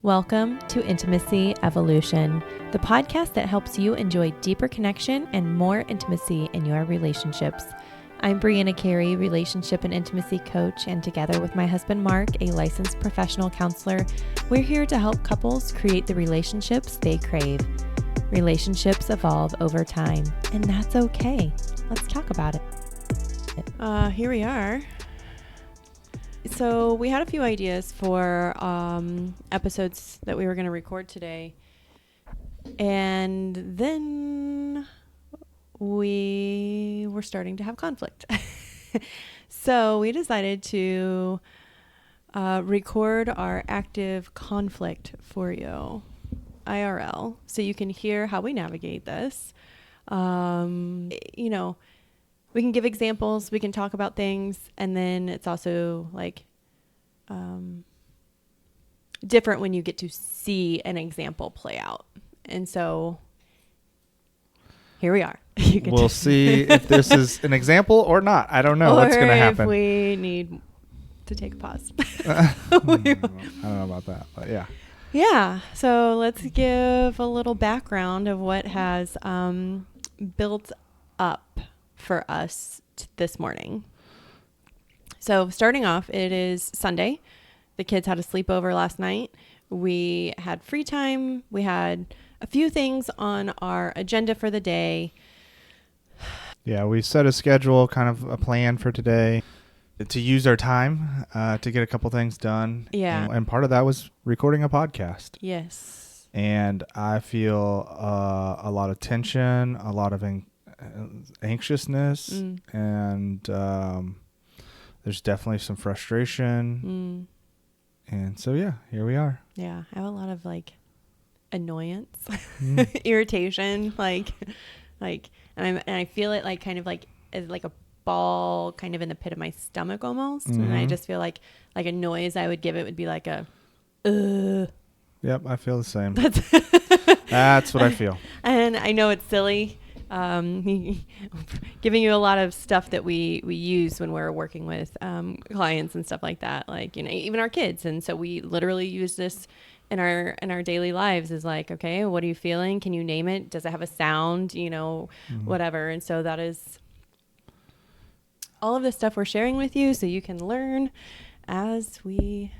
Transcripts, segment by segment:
Welcome to Intimacy Evolution, the podcast that helps you enjoy deeper connection and more intimacy in your relationships. I'm Brianna Carey, relationship and intimacy coach, and together with my husband Mark, a licensed professional counselor, we're here to help couples create the relationships they crave. Relationships evolve over time, and that's okay. Let's talk about it. Here we are. So we had a few ideas for episodes that we were going to record today. And then we were starting to have conflict. So we decided to record our active conflict for you, IRL, so you can hear how we navigate this. We can give examples, we can talk about things, and then it's also like different when you get to see an example play out. And so here we are. We'll see if this is an example or not. I don't know what's going to happen. If we need to take a pause. I don't know about that, but yeah. Yeah. So let's give a little background of what has built up for us this morning. So starting off, it is Sunday. The kids had a sleepover last night. We had free time. We had a few things on our agenda for the day. Yeah, we set a schedule, kind of a plan for today to use our time to get a couple things done. Yeah. And part of that was recording a podcast. Yes. And I feel a lot of tension, a lot of anxiousness, and there's definitely some frustration. And so, yeah, here we are. Yeah, I have a lot of annoyance, irritation, and I feel it kind of as like a ball kind of in the pit of my stomach almost. And I just feel like a noise I would give it would be like a Yep, I feel the same. That's what I feel. And I know it's silly. Giving you a lot of stuff that we use when we're working with clients and stuff like that, even our kids. And so we literally use this in our daily lives is okay, what are you feeling? Can you name it? Does it have a sound? Whatever. And so that is all of the stuff we're sharing with you so you can learn as we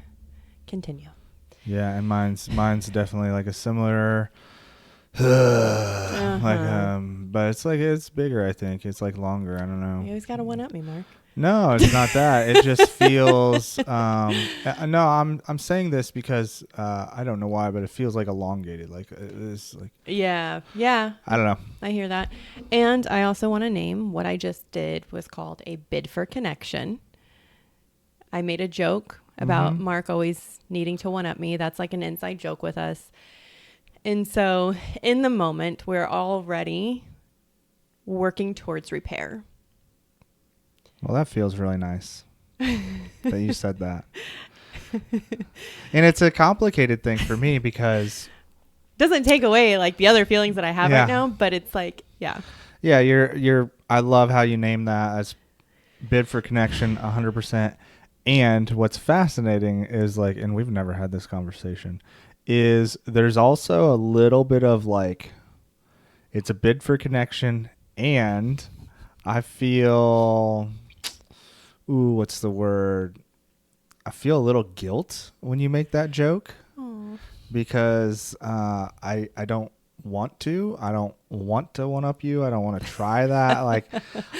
continue. Yeah, and mine's definitely a similar but it's bigger. I think it's longer. I don't know. You always got to one up me, Mark. No, it's not that. It just feels no, I'm saying this because I don't know why, but it feels elongated, it's yeah I don't know. I hear that. And I also want to name what I just did was called a bid for connection. I made a joke about Mark always needing to one up me. That's an inside joke with us. And so in the moment, we're already working towards repair. Well, that feels really nice that you said that. And it's a complicated thing for me because doesn't take away the other feelings that I have right now, but it's yeah. Yeah, you're I love how you name that as bid for connection 100%. And what's fascinating is and we've never had this conversation, is there's also a little bit of it's a bid for connection, and I feel, what's the word? I feel a little guilt when you make that joke. Aww. Because I don't want to. I don't want to one up you. I don't want to try that.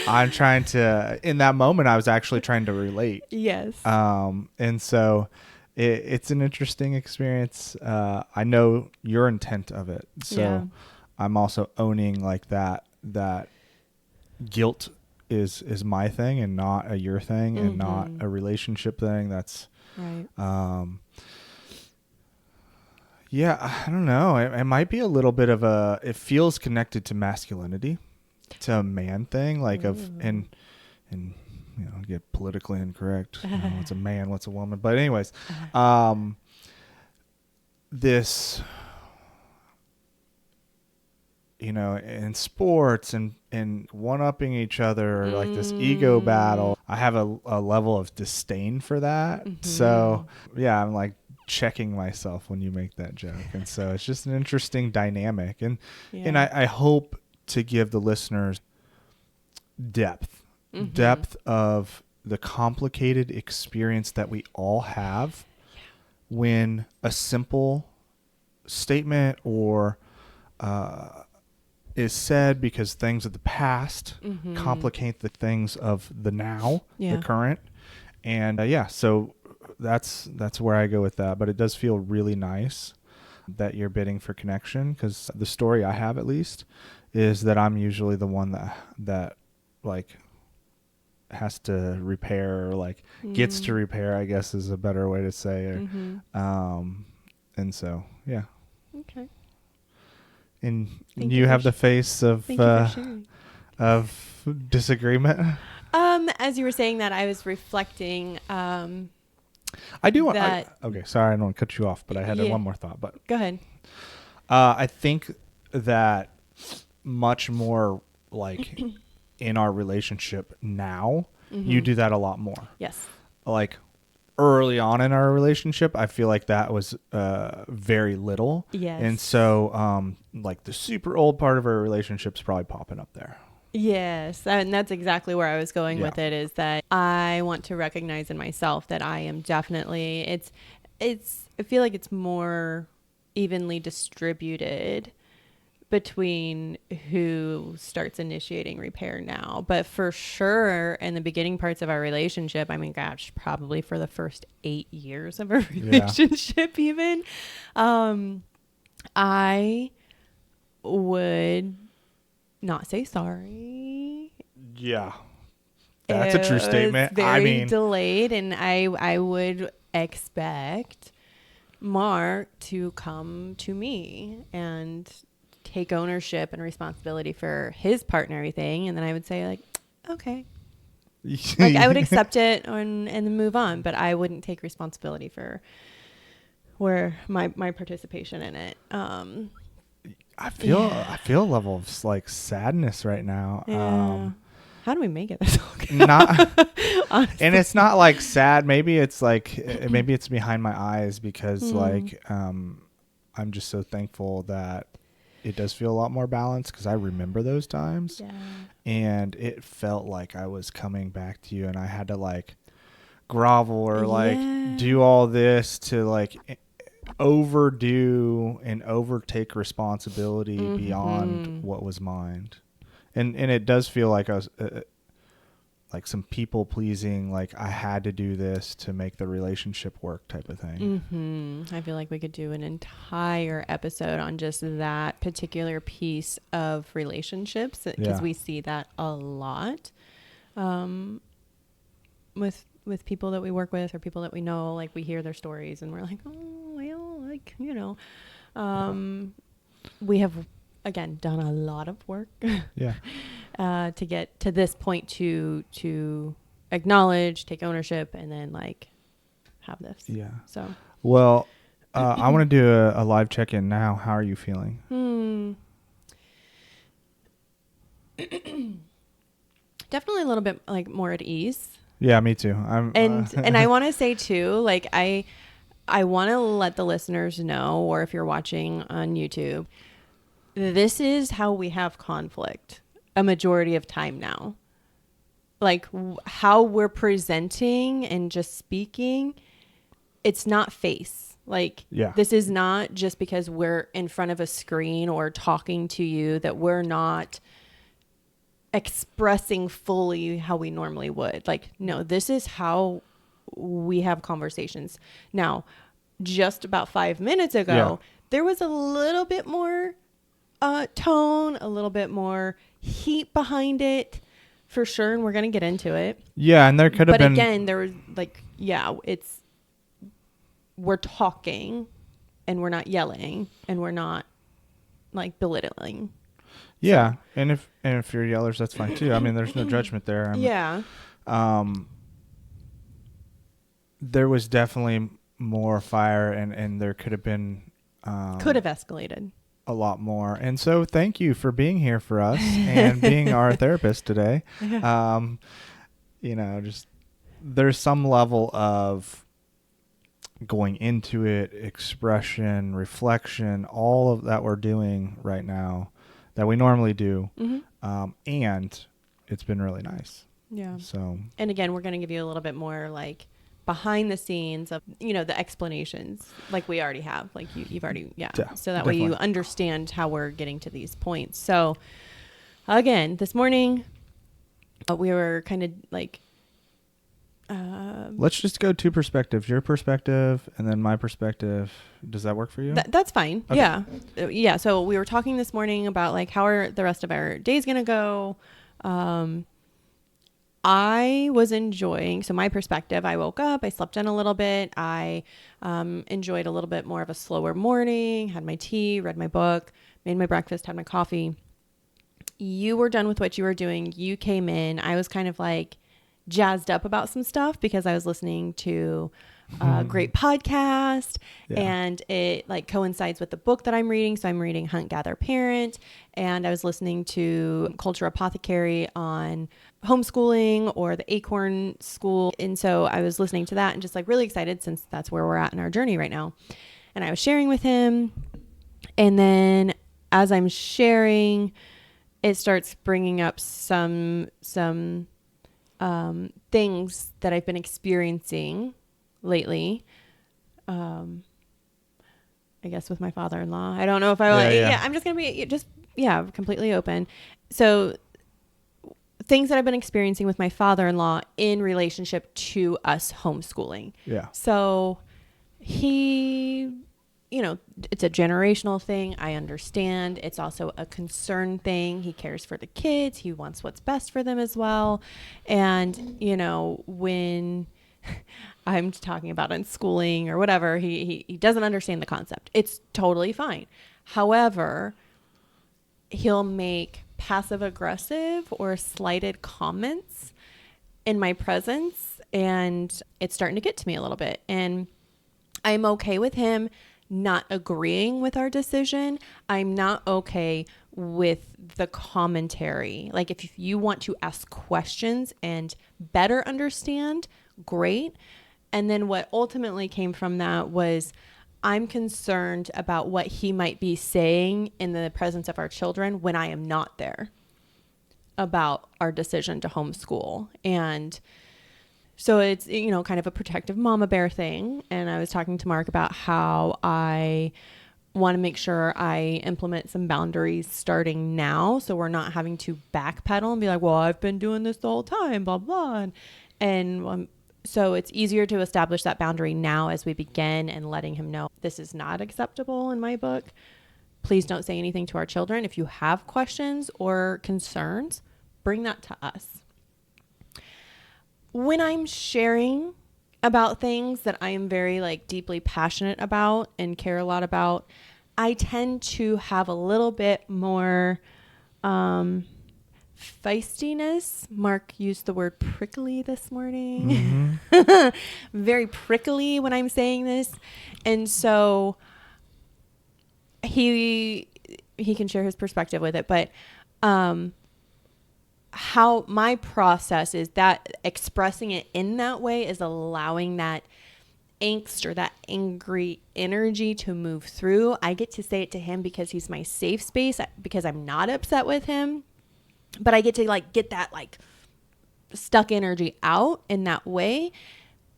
I'm trying to, in that moment, I was actually trying to relate. Yes. And so it's an interesting experience. I know your intent of it. So yeah. I'm also owning that guilt is my thing and not a your thing and not a relationship thing. That's right. Yeah, I don't know. It might be a little bit of it feels connected to masculinity, to a man thing, and get politically incorrect. What's a man? What's a woman? But anyways, this, in sports and one-upping each other, or this ego battle, I have a level of disdain for that. So yeah, I'm checking myself when you make that joke. And so it's just an interesting dynamic. And Yeah. and I hope to give the listeners depth of the complicated experience that we all have when a simple statement or is said because things of the past complicate the things of the now, the current. And so that's where I go with that. But it does feel really nice that you're bidding for connection, because the story I have, at least, is that I'm usually the one that like has to repair, or like gets to repair, I guess is a better way to say it. And so Okay. And Thank you have the face of disagreement. As you were saying that, I was reflecting. I do want. Okay, sorry, I don't want to cut you off, but I had one more thought. But go ahead. I think that much more like in our relationship now, you do that a lot more. Yes. Like early on in our relationship, I feel like that was very little. Yes. And so like the super old part of our relationship's probably popping up there. Yes. And that's exactly where I was going with it, is that I want to recognize in myself that I am definitely, I feel like it's more evenly distributed between who starts initiating repair now. But for sure, in the beginning parts of our relationship, I mean, gosh, probably for the first 8 years of our relationship, even, I would not say sorry. Yeah. That's a true statement. Very delayed, and I would expect Mark to come to me and take ownership and responsibility for his part and everything, and then I would say like, okay, like I would accept it and then move on, but I wouldn't take responsibility for where my participation in it. I feel a level of like sadness right now. Yeah. How do we make it this not and it's not like sad, maybe it's like maybe it's behind my eyes, because like I'm just so thankful that it does feel a lot more balanced, because I remember those times. And it felt like I was coming back to you, and I had to like grovel or like do all this to like overdo and overtake responsibility beyond what was mine. And it does feel like I was like some people pleasing, like I had to do this to make the relationship work type of thing. I feel like we could do an entire episode on just that particular piece of relationships, because we see that a lot with people that we work with or people that we know. Like we hear their stories and we're like, oh, well, like, you know, we have, again, done a lot of work to get to this point to acknowledge, take ownership, and then like have this. So, well, I want to do a live check-in now. How are you feeling? Definitely a little bit like more at ease. Yeah, me too. And I want to say too, like I want to let the listeners know, or if you're watching on YouTube, this is how we have conflict a majority of time now. Like how we're presenting and just speaking, it's not face. Like this is not just because we're in front of a screen or talking to you that we're not expressing fully how we normally would. Like, no, this is how we have conversations. Now, just about 5 minutes ago, there was a little bit more tone, a little bit more heat behind it, for sure, and we're going to get into it. Yeah, and there could have been... But again, there was like, we're talking, and we're not yelling, and we're not like belittling. Yeah, so. and if you're yellers, that's fine too. I mean, there's no judgment there. There was definitely more fire, and there could have been... could have escalated a lot more. And so thank you for being here for us and being our therapist today. You know, just there's some level of going into it, expression, reflection, all of that we're doing right now that we normally do. And it's been really nice. Yeah. So, and again, we're going to give you a little bit more like behind the scenes of, the explanations like we already have, like you've already, so that way you understand how we're getting to these points. So again, this morning we were kind of like, let's just go two perspectives, your perspective and then my perspective. Does that work for you? That's fine. Okay. Yeah. So we were talking this morning about like, how are the rest of our days going to go? I was enjoying, so my perspective, I woke up, I slept in a little bit. I enjoyed a little bit more of a slower morning, had my tea, read my book, made my breakfast, had my coffee. You were done with what you were doing. You came in. I was kind of like jazzed up about some stuff because I was listening to a great podcast and it like coincides with the book that I'm reading. So I'm reading Hunt, Gather, Parent, and I was listening to Culture Apothecary on homeschooling or the Acorn School. And so I was listening to that and just like really excited since that's where we're at in our journey right now. And I was sharing with him. And then as I'm sharing, it starts bringing up some things that I've been experiencing lately. I guess with my father-in-law. I don't know if I'm just going to be completely open. So things that I've been experiencing with my father-in-law in relationship to us homeschooling. Yeah. So he, it's a generational thing. I understand. It's also a concern thing. He cares for the kids. He wants what's best for them as well. And, when I'm talking about unschooling or whatever, he doesn't understand the concept. It's totally fine. However, he'll make passive aggressive or slighted comments in my presence, and it's starting to get to me a little bit. And I'm okay with him not agreeing with our decision. I'm not okay with the commentary. Like if you want to ask questions and better understand, great. And then what ultimately came from that was I'm concerned about what he might be saying in the presence of our children when I am not there about our decision to homeschool. And so it's, kind of a protective mama bear thing. And I was talking to Mark about how I want to make sure I implement some boundaries starting now. So we're not having to backpedal and be like, well, I've been doing this the whole time, blah, blah. And so it's easier to establish that boundary now as we begin and letting him know this is not acceptable in my book. Please don't say anything to our children. If you have questions or concerns, bring that to us. When I'm sharing about things that I am very deeply passionate about and care a lot about, I tend to have a little bit more feistiness. Mark used the word prickly this morning. Very prickly when I'm saying this. And so he can share his perspective with it, but how my process is that expressing it in that way is allowing that angst or that angry energy to move through. I get to say it to him because he's my safe space, because I'm not upset with him, but I get to get that stuck energy out in that way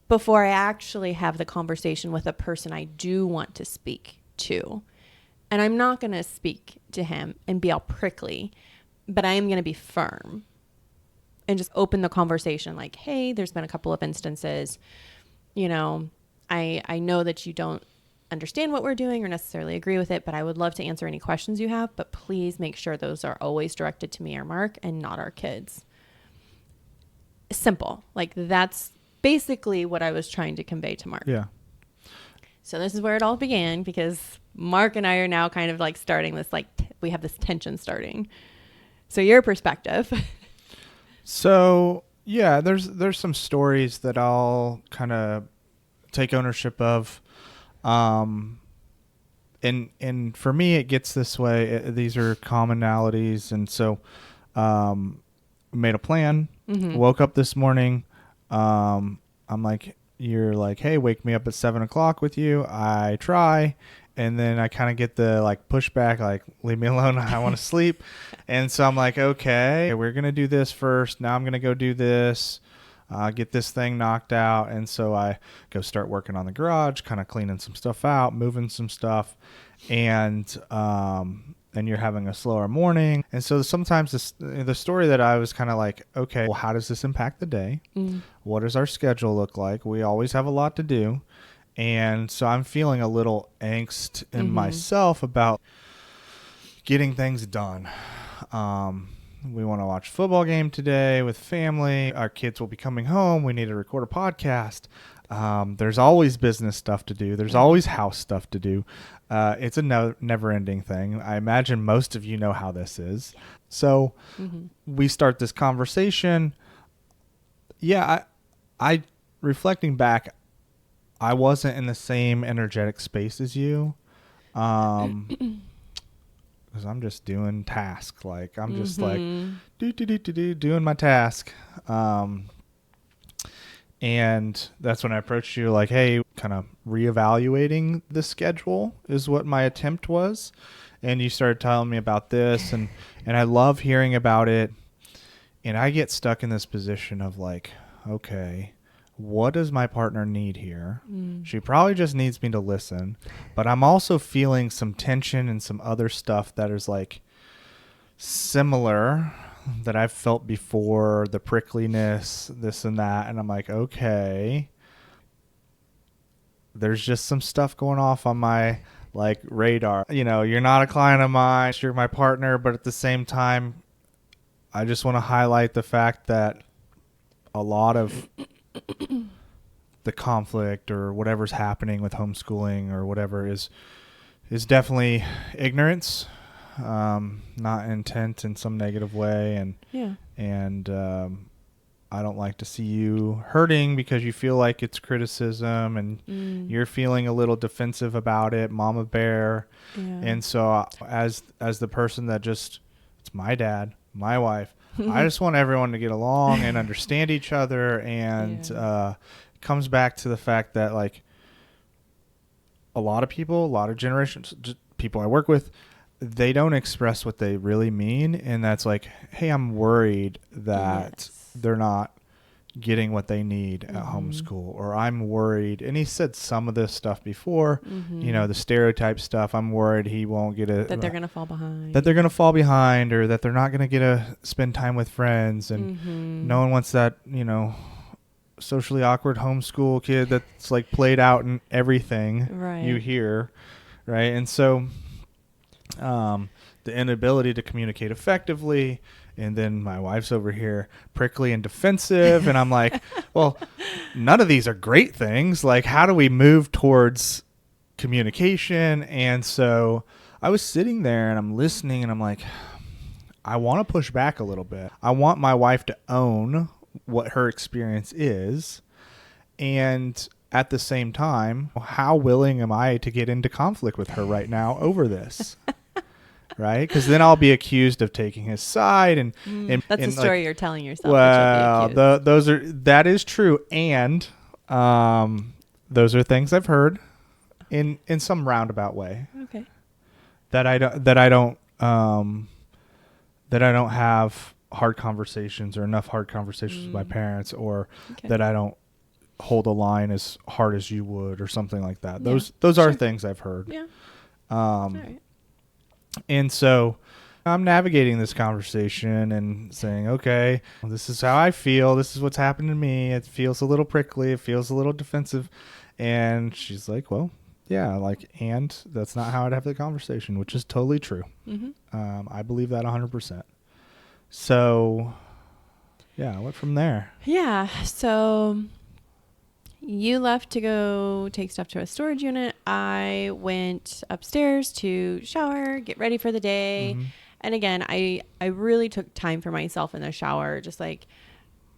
before I actually have the conversation with a person I do want to speak to. And I'm not going to speak to him and be all prickly, but I am going to be firm and just open the conversation like, hey, there's been a couple of instances, I know that you don't understand what we're doing or necessarily agree with it, but I would love to answer any questions you have, but please make sure those are always directed to me or Mark and not our kids. Simple. That's basically what I was trying to convey to Mark. Yeah. So this is where it all began, because Mark and I are now kind of starting this, we have this tension starting. So your perspective. So yeah, there's some stories that I'll kind of take ownership of. And for me, it gets this way. These are commonalities. And so, made a plan, woke up this morning. I'm like, you're like, hey, wake me up at 7 o'clock with you. I try. And then I kind of get the like pushback, like, leave me alone. I want to sleep. And so I'm like, okay, we're going to do this first. Now I'm going to go do this, get this thing knocked out. And so I go start working on the garage, kind of cleaning some stuff out, moving some stuff. And you're having a slower morning. And so sometimes the story that I was kind of like, okay, well, how does this impact the day? What does our schedule look like? We always have a lot to do. And so I'm feeling a little angst in myself about getting things done. We want to watch a football game today with family. Our kids will be coming home. We need to record a podcast. There's always business stuff to do. There's always house stuff to do. It's a never-ending thing. I imagine most of you know how this is. So we start this conversation. Yeah, I reflecting back, I wasn't in the same energetic space as you. Because I'm just doing tasks. Like, I'm just like, doing my task. And that's when I approached you like, hey, kind of reevaluating the schedule is what my attempt was. And you started telling me about this, and I love hearing about it. And I get stuck in this position of like, okay, what does my partner need here? She probably just needs me to listen, but I'm also feeling some tension and some other stuff that is like similar that I've felt before, the prickliness, this and that. And I'm like, okay, there's just some stuff going off on my like radar. You know, you're not a client of mine, you're my partner, but at the same time, I just want to highlight the fact that a lot of the conflict or whatever's happening with homeschooling or whatever is definitely ignorance, not intent in some negative way. And I don't like to see you hurting because you feel like it's criticism and you're feeling a little defensive about it, mama bear. And so as the person that just, it's my dad, my wife, I just want everyone to get along and understand each other. And it comes back to the fact that like a lot of people, a lot of generations, people I work with, they don't express what they really mean. And that's like, hey, I'm worried that they're not getting what they need at homeschool, or I'm worried. And he said some of this stuff before, you know, the stereotype stuff. I'm worried he won't get that they're going to fall behind, or that they're not going to get to spend time with friends. And no one wants that, you know, socially awkward homeschool kid that's like played out in everything you hear. Right. And so, the inability to communicate effectively. And then my wife's over here prickly and defensive. And I'm like, well, none of these are great things. Like, how do we move towards communication? And so I was sitting there and I'm listening and I'm like, I want to push back a little bit. I want my wife to own what her experience is. And at the same time, how willing am I to get into conflict with her right now over this? Right? Because then I'll be accused of taking his side, and that's the story like, you're telling yourself. Well, that is true, and those are things I've heard in some roundabout way. Okay. That I don't have hard conversations or enough hard conversations with my parents, or that I don't hold a line as hard as you would, or something like that. Yeah, those are things I've heard. Yeah. All right. And so I'm navigating this conversation and saying, okay, this is how I feel. This is what's happened to me. It feels a little prickly. It feels a little defensive. And she's like, well, yeah, like, and that's not how I'd have the conversation, which is totally true. I believe that 100%. So, yeah, what from there? Yeah. So you left to go take stuff to a storage unit. I went upstairs to shower, get ready for the day. And again, I really took time for myself in the shower. Just like,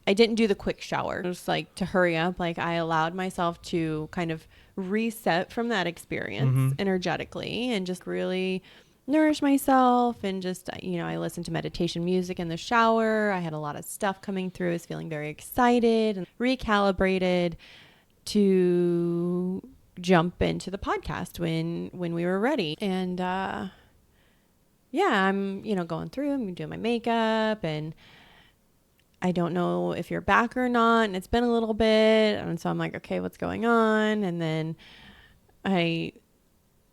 I didn't do the quick shower, just like to hurry up. Like, I allowed myself to kind of reset from that experience energetically and just really nourish myself. And just, you know, I listened to meditation music in the shower. I had a lot of stuff coming through. I was feeling very excited and recalibrated. to jump into the podcast when we were ready. And I'm, going through, I'm doing my makeup, and I don't know if you're back or not, and it's been a little bit, and so I'm like, okay, what's going on? And then I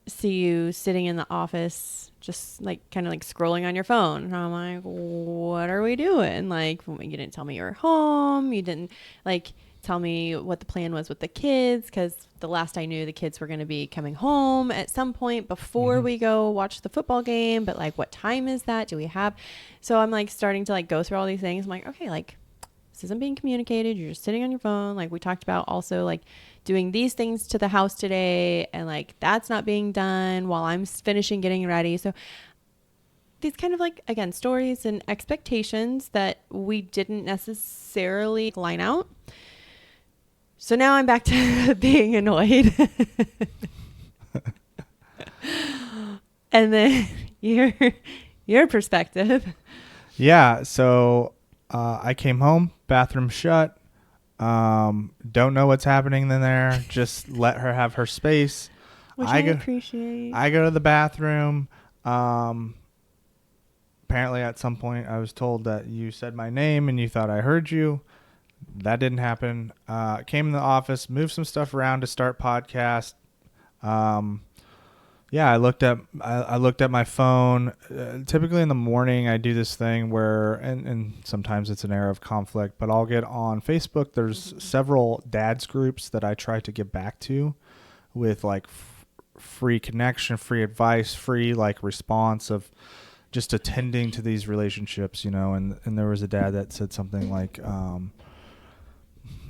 see you sitting in the office, just like kind of like scrolling on your phone, and I'm like, what are we doing? Like, you didn't tell me you were home, you didn't like tell me what the plan was with the kids, because the last I knew, the kids were going to be coming home at some point before we go watch the football game. But like, what time is that? Do we have? So I'm like starting to like go through all these things. I'm like, okay, like this isn't being communicated. You're just sitting on your phone. Like we talked about also like doing these things to the house today, and like that's not being done while I'm finishing getting ready. So these kind of like, again, stories and expectations that we didn't necessarily line out. So now I'm back to being annoyed. And then your perspective. Yeah. So I came home, bathroom shut. Don't know what's happening in there. Just let her have her space. Which I appreciate. I go to the bathroom. Apparently at some point I was told that you said my name and you thought I heard you. That didn't happen. Came in the office, moved some stuff around to start podcast. I looked at my phone. Typically in the morning, I do this thing where, and sometimes it's an era of conflict, but I'll get on Facebook. There's several dads groups that I try to get back to with like free connection, free advice, free like response of just attending to these relationships, and there was a dad that said something like,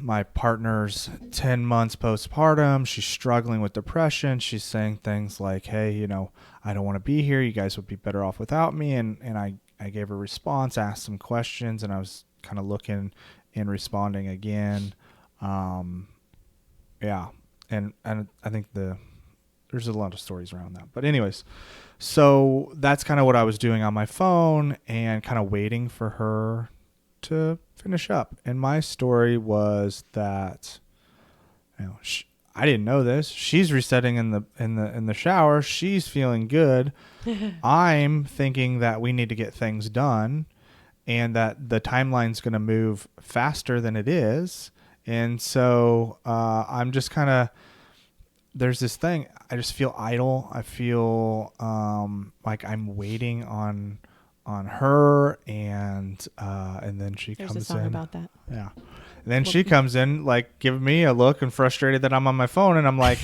my partner's 10 months postpartum. She's struggling with depression. She's saying things like, hey, I don't want to be here. You guys would be better off without me. And I gave a response, asked some questions, and I was kind of looking and responding again. And I think there's a lot of stories around that. But anyways, so that's kind of what I was doing on my phone and kind of waiting for her to finish up. And my story was that, I didn't know this. She's resetting in the shower. She's feeling good. I'm thinking that we need to get things done and that the timeline's going to move faster than it is. And so I'm just kind of, there's this thing. I just feel idle. I feel like I'm waiting on her, and then she comes in. There's a song about that. Yeah. And then she comes in like giving me a look and frustrated that I'm on my phone, and I'm like,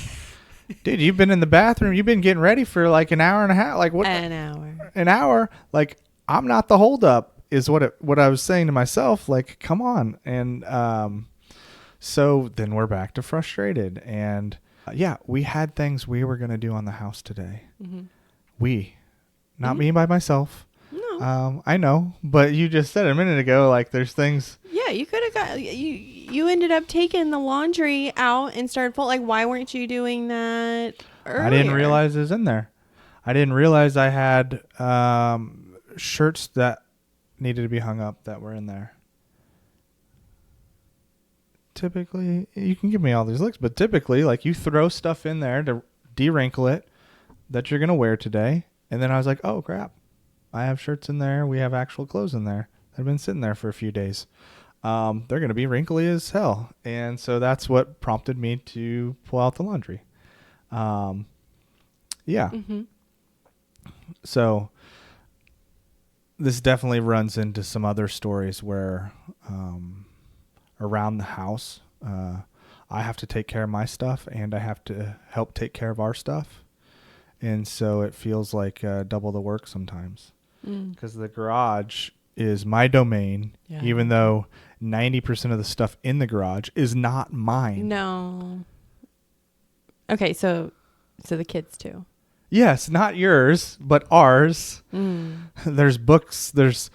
dude, you've been in the bathroom, you've been getting ready for like an hour and a half. Like what? An hour. Like I'm not the holdup is what I was saying to myself. Like, come on. And so then we're back to frustrated. And we had things we were going to do on the house today. Mm-hmm. Not me by myself. No. I know, but you just said a minute ago, like there's things. Yeah, you could have got you ended up taking the laundry out and started folding. Like, why weren't you doing that earlier? I didn't realize it was in there. I didn't realize I had shirts that needed to be hung up that were in there. Typically, you can give me all these looks, but typically, like you throw stuff in there to de-wrinkle it that you're gonna wear today, and then I was like, oh crap. I have shirts in there. We have actual clothes in there that have been sitting there for a few days. They're going to be wrinkly as hell. And so that's what prompted me to pull out the laundry. Mm-hmm. So this definitely runs into some other stories where around the house, I have to take care of my stuff and I have to help take care of our stuff. And so it feels like double the work sometimes. Because the garage is my domain, even though 90% of the stuff in the garage is not mine. No. Okay, so the kids too. Yes, not yours, but ours. There's books, there's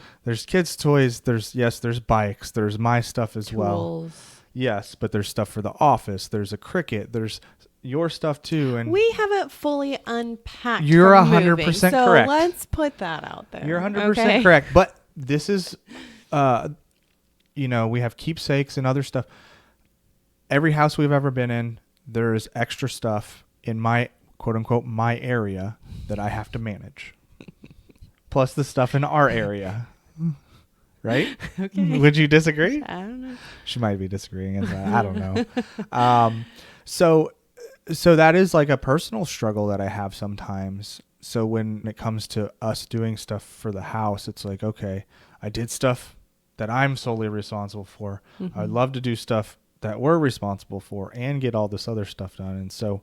kids' toys, there's bikes, there's my stuff as well. Yes, but there's stuff for the office, there's a Cricut, there's your stuff too, and we haven't fully unpacked. You're 100% correct. So let's put that out there. You're 100% correct. But this is, we have keepsakes and other stuff. every house we've ever been in, there is extra stuff in my quote unquote my area that I have to manage. Plus the stuff in our area. Right? Okay. Would you disagree? I don't know. She might be disagreeing. I don't know. So that is like a personal struggle that I have sometimes. So when it comes to us doing stuff for the house, it's like, okay, I did stuff that I'm solely responsible for. Mm-hmm. I'd love to do stuff that we're responsible for and get all this other stuff done. And so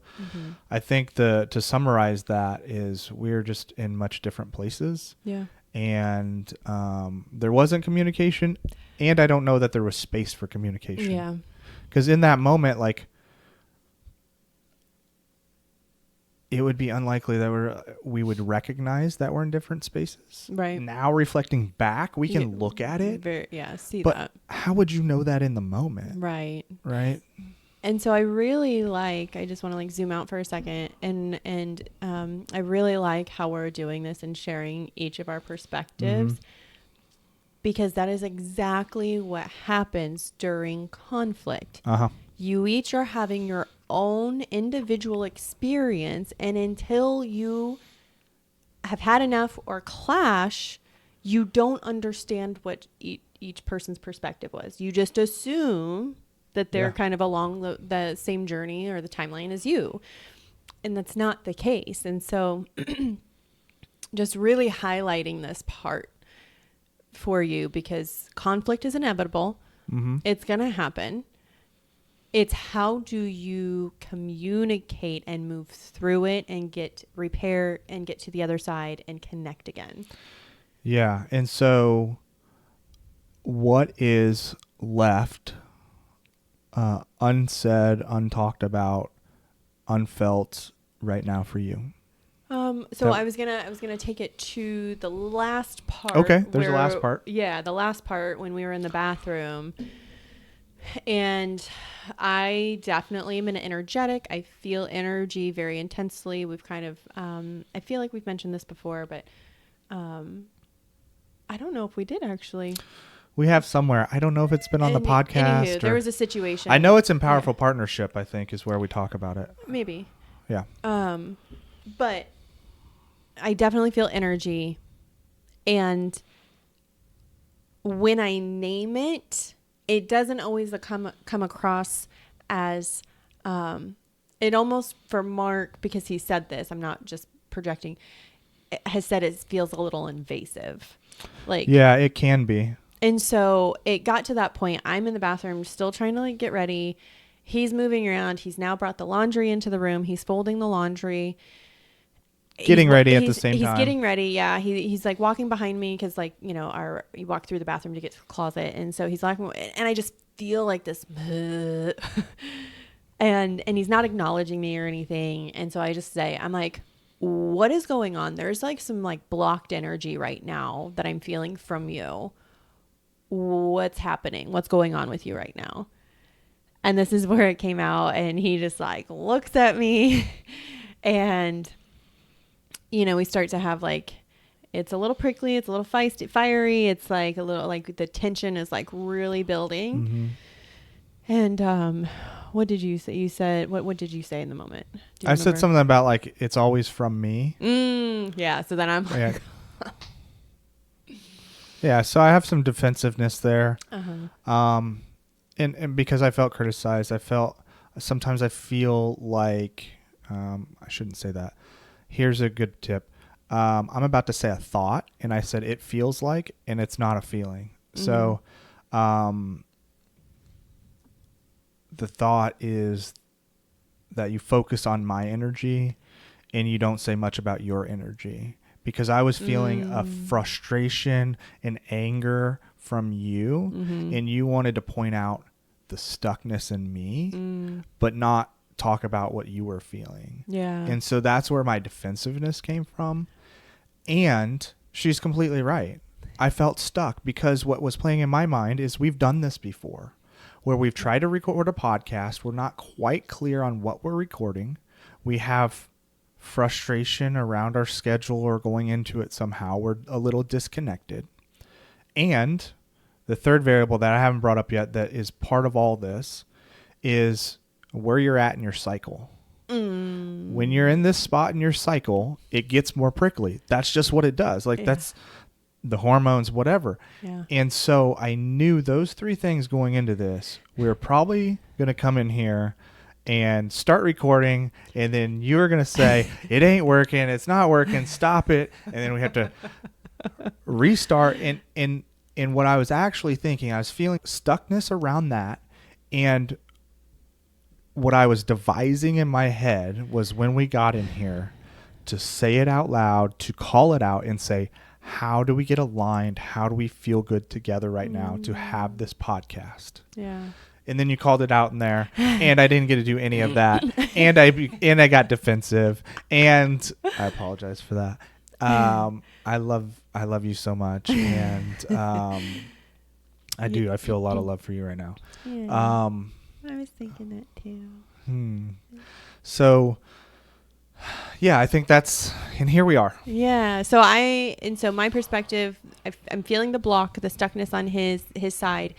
I think to summarize that is we're just in much different places. Yeah. And there wasn't communication, and I don't know that there was space for communication. Yeah. Because in that moment, like, it would be unlikely that we would recognize that we're in different spaces. Right. Now, reflecting back, we can look at it. See but that. How would you know that in the moment? Right. Right. And so I just want to like zoom out for a second and I really like how we're doing this and sharing each of our perspectives because that is exactly what happens during conflict. You each are having your own individual experience, and until you have had enough or clash, you don't understand what each person's perspective was. You just assume that they're kind of along the same journey or the timeline as you. And that's not the case. And so just really highlighting this part for you because conflict is inevitable. It's going to happen. It's how do you communicate and move through it and repair and get to the other side and connect again. Yeah. And so what is left unsaid, untalked about, unfelt right now for you? I was gonna take it to the last part. Okay, there's a last part. Yeah, the last part when we were in the bathroom, and I definitely am an energetic. I feel energy very intensely. We've kind of, I feel like we've mentioned this before, but I don't know if we did actually. We have somewhere. I don't know if it's been on the podcast. Anywho, there was a situation. I know it's in Powerful Partnership, I think, is where we talk about it. Maybe. Yeah. But I definitely feel energy. And when I name it, it doesn't always come across as, it almost for Mark, because he said this, I'm not just projecting, has said it feels a little invasive. Like, yeah, it can be. And so it got to that point. I'm in the bathroom still trying to like get ready. He's moving around. He's now brought the laundry into the room. He's folding the laundry. Getting ready at the same time. He's getting ready. Yeah. He's like walking behind me because like, you know, you walk through the bathroom to get to the closet. And so he's walking and I just feel like this and he's not acknowledging me or anything. And so I just say, I'm like, what is going on? There's like some like blocked energy right now that I'm feeling from you. What's happening? What's going on with you right now? And this is where it came out. And he just like looks at me and, you know, we start to have like, it's a little prickly. It's a little feisty, fiery. It's like a little, like the tension is like really building. And, what did you say? You said, what did you say in the moment? I said something about like, it's always from me. Yeah. So then I'm like, yeah. So I have some defensiveness there. And because I felt criticized, sometimes I feel like, I shouldn't say that. Here's a good tip. I'm about to say a thought and I said, it feels like, and it's not a feeling. So, the thought is that you focus on my energy and you don't say much about your energy, because I was feeling a frustration and anger from you, and you wanted to point out the stuckness in me, but not talk about what you were feeling. Yeah. And so that's where my defensiveness came from. And she's completely right. I felt stuck because what was playing in my mind is we've done this before, where we've tried to record a podcast. We're not quite clear on what we're recording. We have frustration around our schedule or going into it somehow. We're a little disconnected. And the third variable that I haven't brought up yet that is part of all this is where you're at in your cycle. When you're in this spot in your cycle, it gets more prickly. That's just what it does. Like that's the hormones, whatever. Yeah. And so I knew those 3 things going into this. We were probably going to come in here and start recording, and then you were going to say, it ain't working, it's not working, stop it. And then we have to restart. And what I was actually thinking, I was feeling stuckness around that. And what I was devising in my head was when we got in here to say it out loud, to call it out and say, how do we get aligned? How do we feel good together right now to have this podcast? Yeah. And then you called it out in there, and I didn't get to do any of that. and I got defensive, and I apologize for that. I love you so much. And, I do. I feel a lot of love for you right now. Yeah. I was thinking that too. So, yeah, I think that's, and here we are. Yeah. So my perspective, I'm feeling the block, the stuckness on his side.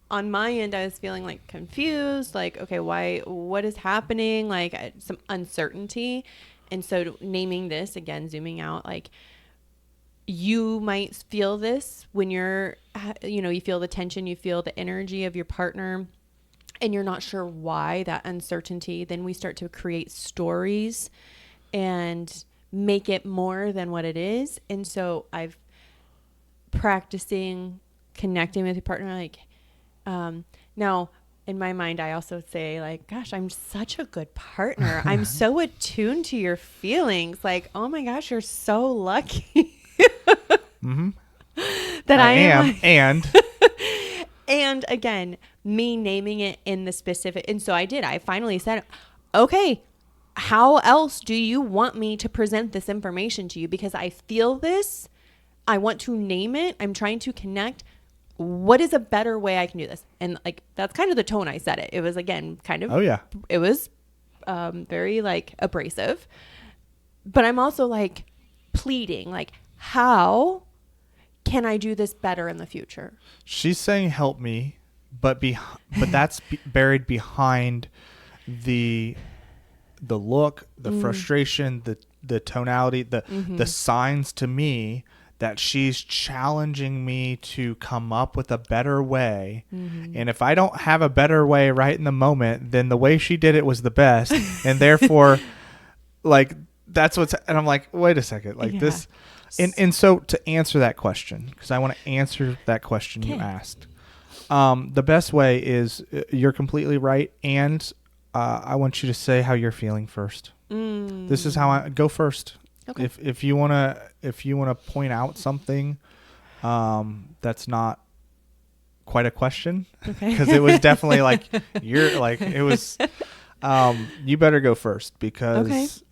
On my end, I was feeling like confused, like, okay, what is happening? Like some uncertainty. And so naming this again, zooming out, like you might feel this when you're, you feel the tension, you feel the energy of your partner, and you're not sure why, that uncertainty. Then we start to create stories and make it more than what it is. And so I've practicing connecting with your partner. Like, now in my mind, I also say like, gosh, I'm such a good partner. I'm so attuned to your feelings. Like, oh my gosh, you're so lucky. That I am. And and again, me naming it in the specific. And so I finally said, okay, how else do you want me to present this information to you? Because I feel this, I want to name it. I'm trying to connect. What is a better way I can do this? And like, that's kind of the tone I said it. It was again, kind of, it was very like abrasive, but I'm also like pleading, like, how can I do this better in the future? She's saying, help me, but that's buried behind the look, the frustration, the tonality, the signs to me that she's challenging me to come up with a better way. And if I don't have a better way right in the moment, then the way she did it was the best. And therefore, like, that's and I'm like, wait a second, like this. And so to answer that question, because I want to answer that question you asked, the best way is you're completely right. And I want you to say how you're feeling first. This is how I go first. Okay. If you wanna point out something that's not quite a question, because it was definitely like it was. You better go first, because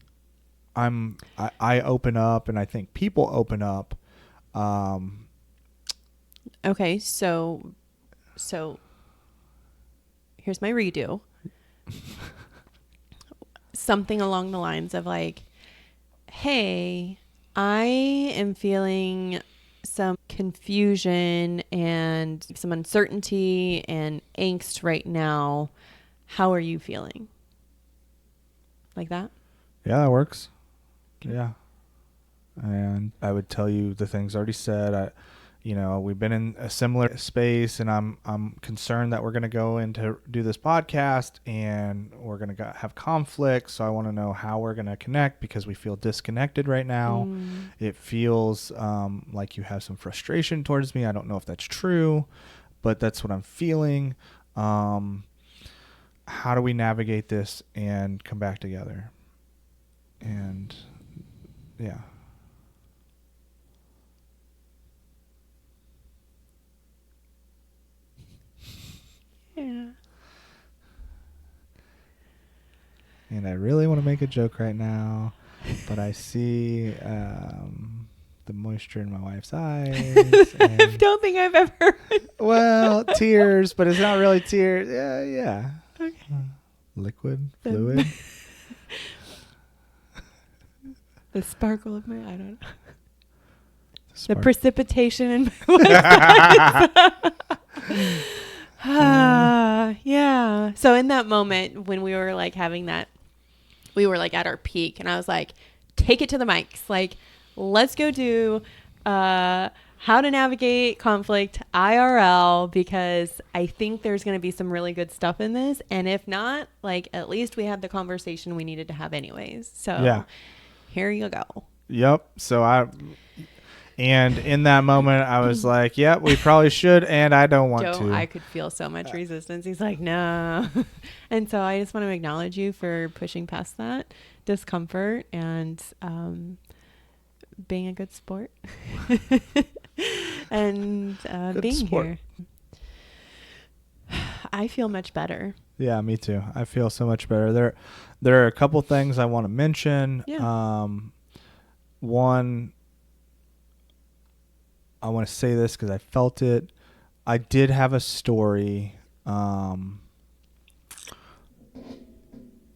I open up, and I think people open up. Okay, so here's my redo. Something along the lines of like, hey, I am feeling some confusion and some uncertainty and angst right now. How are you feeling? Like that? Yeah, that works. Okay. Yeah. And I would tell you the things already said. We've been in a similar space, and I'm concerned that we're going to go in to do this podcast, and we're going to have conflict. So I want to know how we're going to connect, because we feel disconnected right now. It feels like you have some frustration towards me. I don't know if that's true, but that's what I'm feeling. How do we navigate this and come back together? And yeah. Yeah. And I really want to make a joke right now, but I see the moisture in my wife's eyes. I don't think I've ever. Well, tears, but it's not really tears. Yeah. Okay. Liquid, fluid. The sparkle of my, I don't know. The precipitation in my wife's eyes. Yeah. So in that moment when we were like having that, we were like at our peak, and I was like, take it to the mics. Like, let's go do how to navigate conflict IRL, because I think there's going to be some really good stuff in this. And if not, like, at least we had the conversation we needed to have anyways. So here you go. Yep. And in that moment, I was like, yeah, we probably should. And I don't want to. I could feel so much resistance. He's like, no. And so I just want to acknowledge you for pushing past that discomfort and being a good sport and being sport. Here. I feel much better. Yeah, me too. I feel so much better. There are a couple things I want to mention. Yeah. One, I want to say this because I felt it. I did have a story, and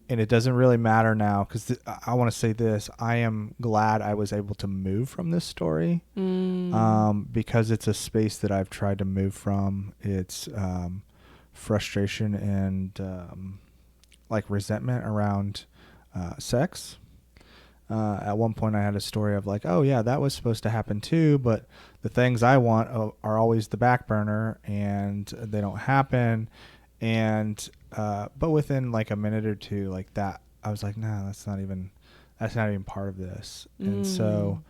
it doesn't really matter now because I want to say this. I am glad I was able to move from this story because it's a space that I've tried to move from. It's frustration and like resentment around sex. At one point I had a story of like, oh yeah, that was supposed to happen too, but the things I want are always the back burner and they don't happen. And, but within like a minute or two like that, I was like, no, that's not even part of this. And so,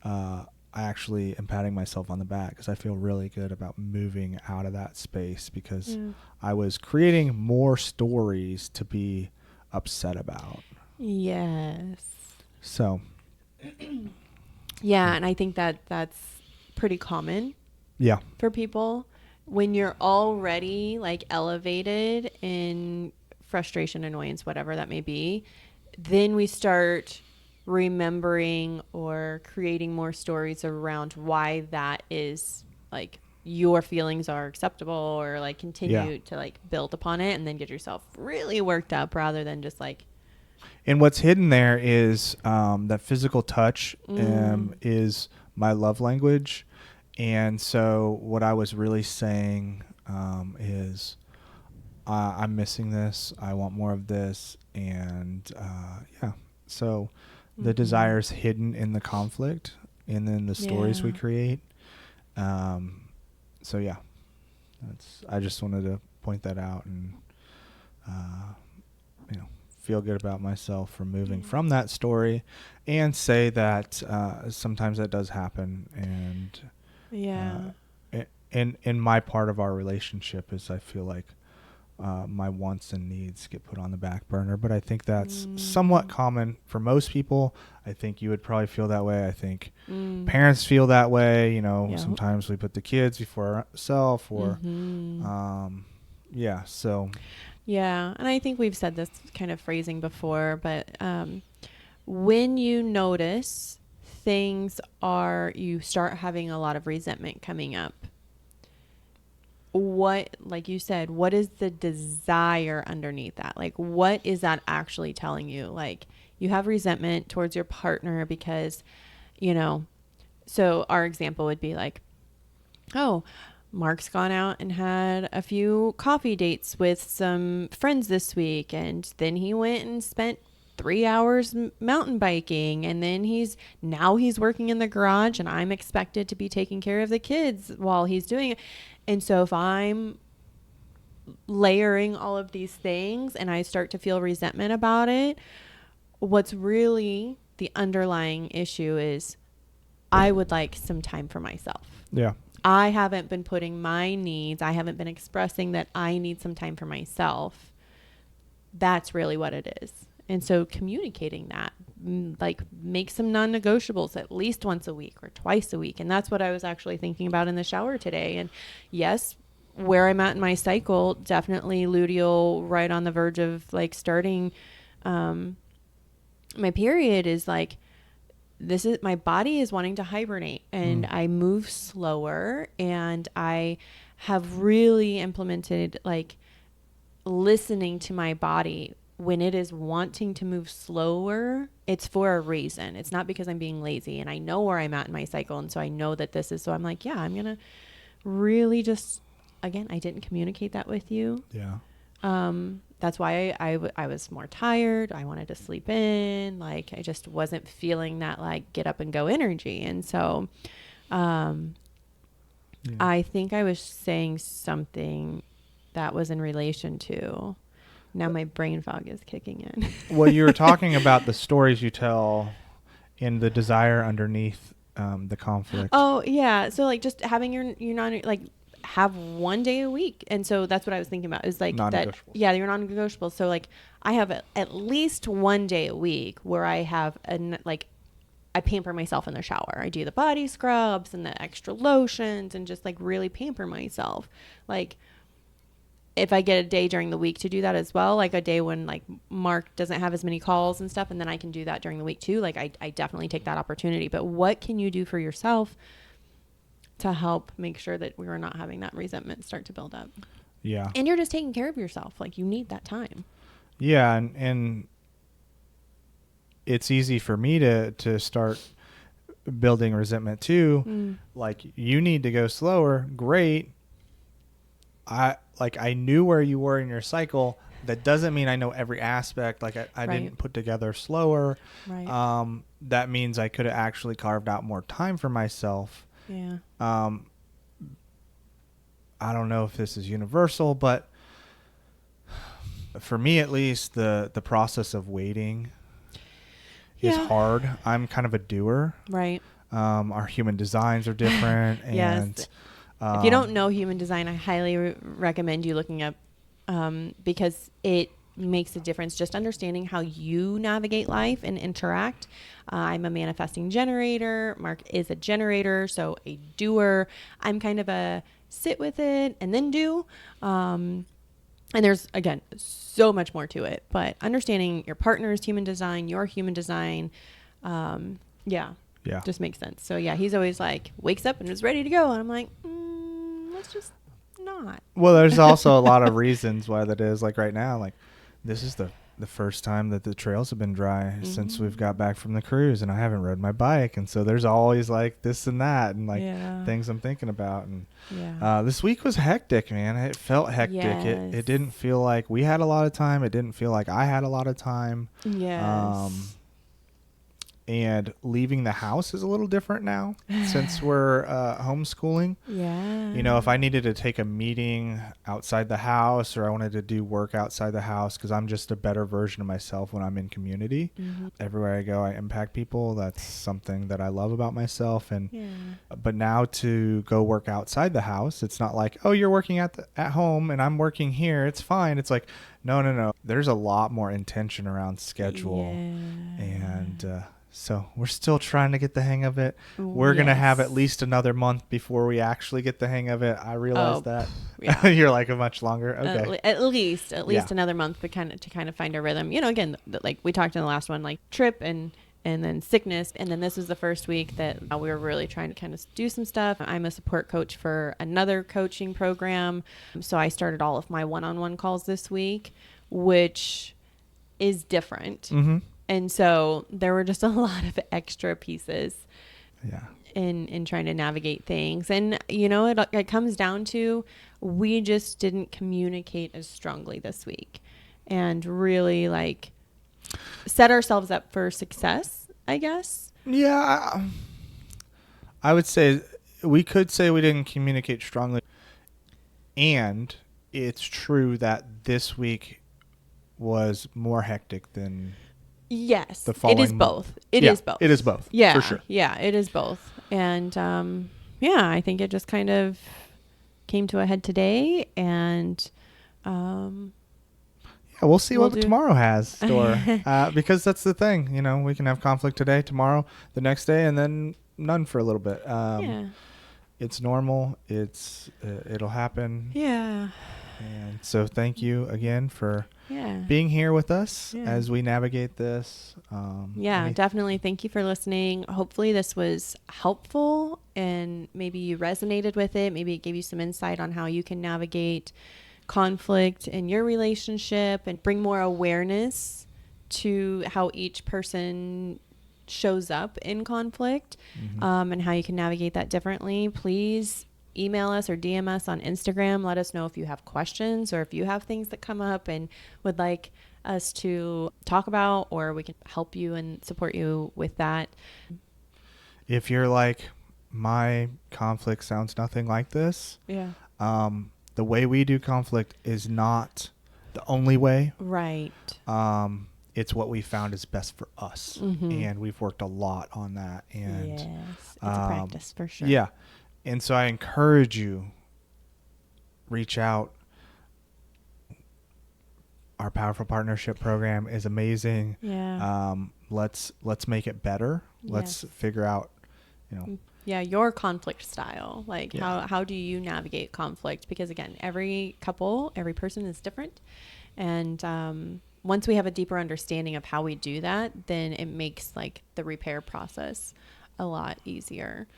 I actually am patting myself on the back because I feel really good about moving out of that space because I was creating more stories to be upset about. Yes. So, yeah, and I think that's pretty common. Yeah. For people when you're already like elevated in frustration, annoyance, whatever that may be, then we start remembering or creating more stories around why that is like your feelings are acceptable or like continue to like build upon it and then get yourself really worked up rather than just like. And what's hidden there is that physical touch is my love language. And so what I was really saying is I'm missing this. I want more of this. And so the desire's hidden in the conflict and then the stories we create. So yeah, I just wanted to point that out and, feel good about myself for moving from that story and say that sometimes that does happen. And in my part of our relationship is I feel like my wants and needs get put on the back burner, but I think that's somewhat common for most people. I think you would probably feel that way. I think parents feel that way. Sometimes we put the kids before ourselves or so. Yeah, and I think we've said this kind of phrasing before, but when you notice you start having a lot of resentment coming up, like you said, what is the desire underneath that? Like, what is that actually telling you? Like, you have resentment towards your partner because, so our example would be like, oh, Mark's gone out and had a few coffee dates with some friends this week. And then he went and spent 3 hours mountain biking. And then he's working in the garage and I'm expected to be taking care of the kids while he's doing it. And so if I'm layering all of these things and I start to feel resentment about it, what's really the underlying issue is I would like some time for myself. Yeah. I haven't been putting my needs. I haven't been expressing that I need some time for myself. That's really what it is. And so communicating that, like make some non-negotiables at least once a week or twice a week. And that's what I was actually thinking about in the shower today. And yes, where I'm at in my cycle, definitely luteal right on the verge of like starting my period is like, my body is wanting to hibernate and I move slower and I have really implemented like listening to my body when it is wanting to move slower. It's for a reason. It's not because I'm being lazy and I know where I'm at in my cycle. And so I know that this is, so I'm like, yeah, I'm going to really just again, I didn't communicate that with you. Yeah. That's why I was more tired. I wanted to sleep in. Like, I just wasn't feeling that like get up and go energy. And so, I think I was saying something that was in relation to, now my brain fog is kicking in. Well, you were talking about the stories you tell and the desire underneath the conflict. Oh yeah. So like just having your non, like have one day a week. And so that's what I was thinking about is like that. Yeah. You're non-negotiable. So like I have at least one day a week where I have I pamper myself in the shower. I do the body scrubs and the extra lotions and just like really pamper myself. Like if I get a day during the week to do that as well, like a day when like Mark doesn't have as many calls and stuff, and then I can do that during the week too. Like I definitely take that opportunity. But what can you do for yourself to help make sure that we're not having that resentment start to build up? Yeah. And you're just taking care of yourself. Like you need that time. Yeah. And it's easy for me to start building resentment too. Like you need to go slower. Great. I knew where you were in your cycle. That doesn't mean I know every aspect. Like I didn't put together slower. Right. That means I could have actually carved out more time for myself. Yeah. I don't know if this is universal, but for me at least, the process of waiting is hard. I'm kind of a doer. Right. Our human designs are different. Yes. And if you don't know human design, I highly recommend you looking up because it makes a difference. Just understanding how you navigate life and interact. I'm a manifesting generator. Mark is a generator, so a doer. I'm kind of a sit with it and then do. And there's, again, so much more to it. But understanding your partner's human design, your human design, just makes sense. So, yeah, he's always like, wakes up and is ready to go. And I'm like, let's just not. Well, there's also a lot of reasons why that is. Like right now, like this is the first time that the trails have been dry since we've got back from the cruise, and I haven't rode my bike. And so there's always like this and that and like things I'm thinking about. And this week was hectic, man. It felt hectic. Yes. It didn't feel like we had a lot of time. It didn't feel like I had a lot of time. Yes. And leaving the house is a little different now since we're homeschooling. Yeah. You know, if I needed to take a meeting outside the house or I wanted to do work outside the house, because I'm just a better version of myself when I'm in community. Everywhere I go, I impact people. That's something that I love about myself. And but now to go work outside the house, it's not like, oh, you're working at home and I'm working here. It's fine. It's like, no. There's a lot more intention around schedule. And so we're still trying to get the hang of it. We're going to have at least another month before we actually get the hang of it. I realize that. Yeah. You're like a much longer. Okay. At least another month, but to kind of find a rhythm. You know, again, like we talked in the last one, like trip and then sickness. And then this was the first week that we were really trying to kind of do some stuff. I'm a support coach for another coaching program. So I started all of my one-on-one calls this week, which is different. And so there were just a lot of extra pieces in trying to navigate things. And, you know, it comes down to we just didn't communicate as strongly this week and really like set ourselves up for success, I guess. Yeah. I would say we could say we didn't communicate strongly. And it's true that this week was more hectic than... Yes, it is both. It is both. It is both. Yeah, for sure. Yeah, it is both. And I think it just kind of came to a head today. And we'll see what tomorrow has in store. Because that's the thing. You know, we can have conflict today, tomorrow, the next day, and then none for a little bit. It's normal. It'll happen. Yeah. And so thank you again for being here with us as we navigate this. Definitely. Thank you for listening. Hopefully this was helpful and maybe you resonated with it. Maybe it gave you some insight on how you can navigate conflict in your relationship and bring more awareness to how each person shows up in conflict and how you can navigate that differently. Please email us or DM us on Instagram. Let us know if you have questions or if you have things that come up and would like us to talk about, or we can help you and support you with that. If you're like, my conflict sounds nothing like this. Yeah. The way we do conflict is not the only way. Right. It's what we found is best for us. And we've worked a lot on that. And yes, it's a practice for sure. Yeah. And so I encourage you, reach out. Our Powerful Partnership program is amazing. Yeah. Let's make it better. Let's figure out, your conflict style. Like how do you navigate conflict? Because again, every couple, every person is different. And once we have a deeper understanding of how we do that, then it makes like the repair process a lot easier.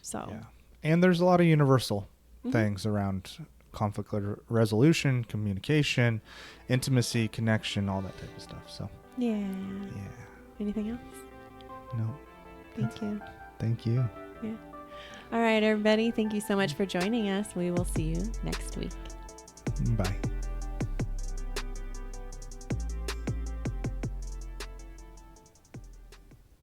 So, and there's a lot of universal things around conflict resolution, communication, intimacy, connection, all that type of stuff. So, yeah. Anything else? No. Thank you. Yeah. All right, everybody. Thank you so much for joining us. We will see you next week. Bye.